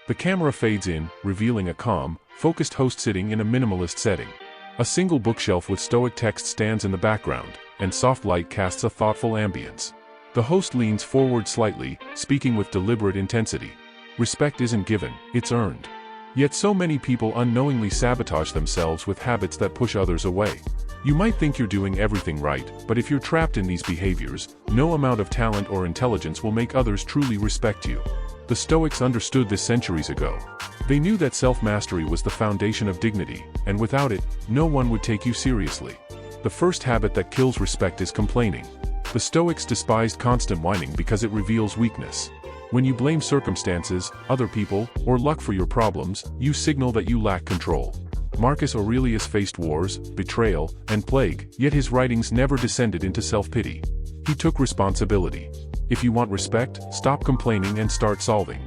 The camera fades in, revealing a calm, focused host sitting in a minimalist setting. A single bookshelf with Stoic text stands in the background, and soft light casts a thoughtful ambience. The host leans forward slightly, speaking with deliberate intensity. Respect isn't given, it's earned. Yet so many people unknowingly sabotage themselves with habits that push others away. You might think you're doing everything right, but if you're trapped in these behaviors, no amount of talent or intelligence will make others truly respect you. The Stoics understood this centuries ago. They knew that self-mastery was the foundation of dignity, and without it, no one would take you seriously. The first habit that kills respect is complaining. The Stoics despised constant whining because it reveals weakness. When you blame circumstances, other people, or luck for your problems, you signal that you lack control. Marcus Aurelius faced wars, betrayal, and plague, yet his writings never descended into self-pity. He took responsibility. If you want respect, stop complaining and start solving.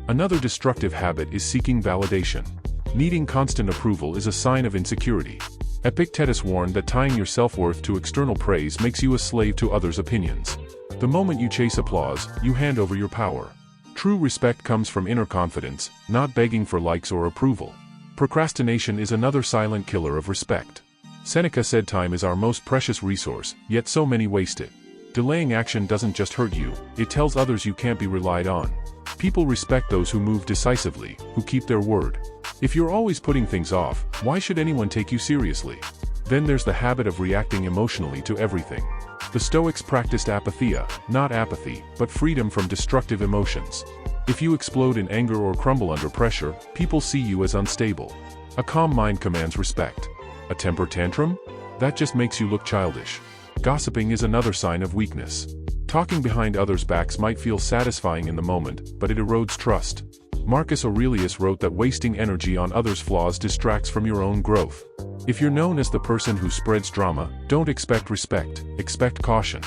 Another destructive habit is seeking validation. Needing constant approval is a sign of insecurity. Epictetus warned that tying your self-worth to external praise makes you a slave to others' opinions. The moment you chase applause, you hand over your power. True respect comes from inner confidence, not begging for likes or approval. Procrastination is another silent killer of respect. Seneca said time is our most precious resource, yet so many waste it. Delaying action doesn't just hurt you, it tells others you can't be relied on. People respect those who move decisively, who keep their word. If you're always putting things off, why should anyone take you seriously? Then there's the habit of reacting emotionally to everything. The Stoics practiced apatheia, not apathy, but freedom from destructive emotions. If you explode in anger or crumble under pressure, people see you as unstable. A calm mind commands respect. A temper tantrum? That just makes you look childish. Gossiping is another sign of weakness. Talking behind others' backs might feel satisfying in the moment, but it erodes trust. Marcus Aurelius wrote that wasting energy on others' flaws distracts from your own growth. If you're known as the person who spreads drama, don't expect respect, expect caution.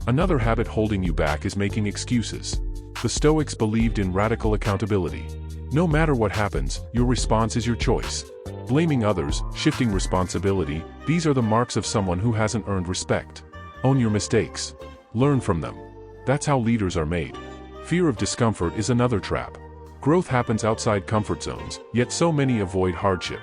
Another habit holding you back is making excuses. The Stoics believed in radical accountability. No matter what happens, your response is your choice. Blaming others, shifting responsibility, these are the marks of someone who hasn't earned respect. Own your mistakes. Learn from them. That's how leaders are made. Fear of discomfort is another trap. Growth happens outside comfort zones, yet so many avoid hardship.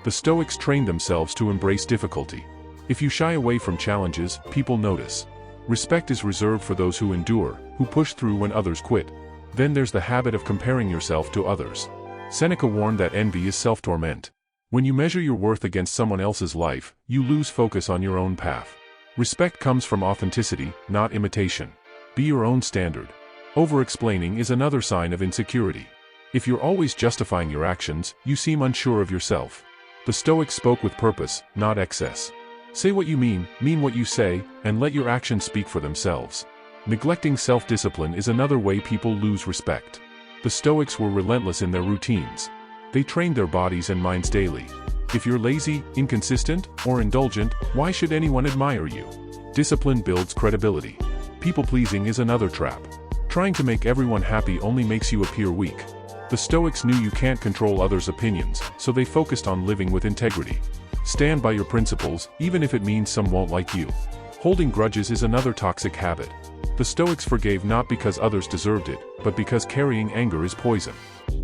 The Stoics trained themselves to embrace difficulty. If you shy away from challenges, people notice. Respect is reserved for those who endure, who push through when others quit. Then there's the habit of comparing yourself to others. Seneca warned that envy is self-torment. When you measure your worth against someone else's life, you lose focus on your own path. Respect comes from authenticity, not imitation. Be your own standard. Over-explaining is another sign of insecurity. If you're always justifying your actions, you seem unsure of yourself. The Stoics spoke with purpose, not excess. Say what you mean what you say, and let your actions speak for themselves. Neglecting self-discipline is another way people lose respect. The Stoics were relentless in their routines. They trained their bodies and minds daily. If you're lazy, inconsistent, or indulgent, why should anyone admire you? Discipline builds credibility. People-pleasing is another trap. Trying to make everyone happy only makes you appear weak. The Stoics knew you can't control others' opinions, so they focused on living with integrity. Stand by your principles, even if it means some won't like you. Holding grudges is another toxic habit. The Stoics forgave not because others deserved it, but because carrying anger is poison.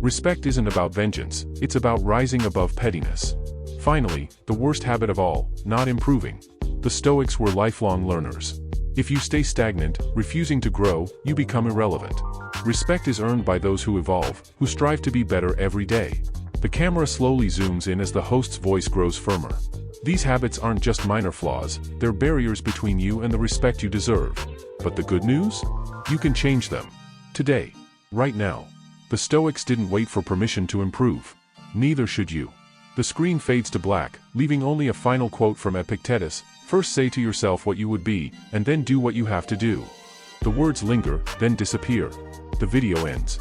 Respect isn't about vengeance, it's about rising above pettiness. Finally, the worst habit of all, not improving. The Stoics were lifelong learners. If you stay stagnant, refusing to grow, you become irrelevant. Respect is earned by those who evolve, who strive to be better every day. The camera slowly zooms in as the host's voice grows firmer. These habits aren't just minor flaws, they're barriers between you and the respect you deserve. But the good news? You can change them. Today. Right now. The Stoics didn't wait for permission to improve. Neither should you. The screen fades to black, leaving only a final quote from Epictetus: "First say to yourself what you would be, and then do what you have to do." The words linger, then disappear. The video ends.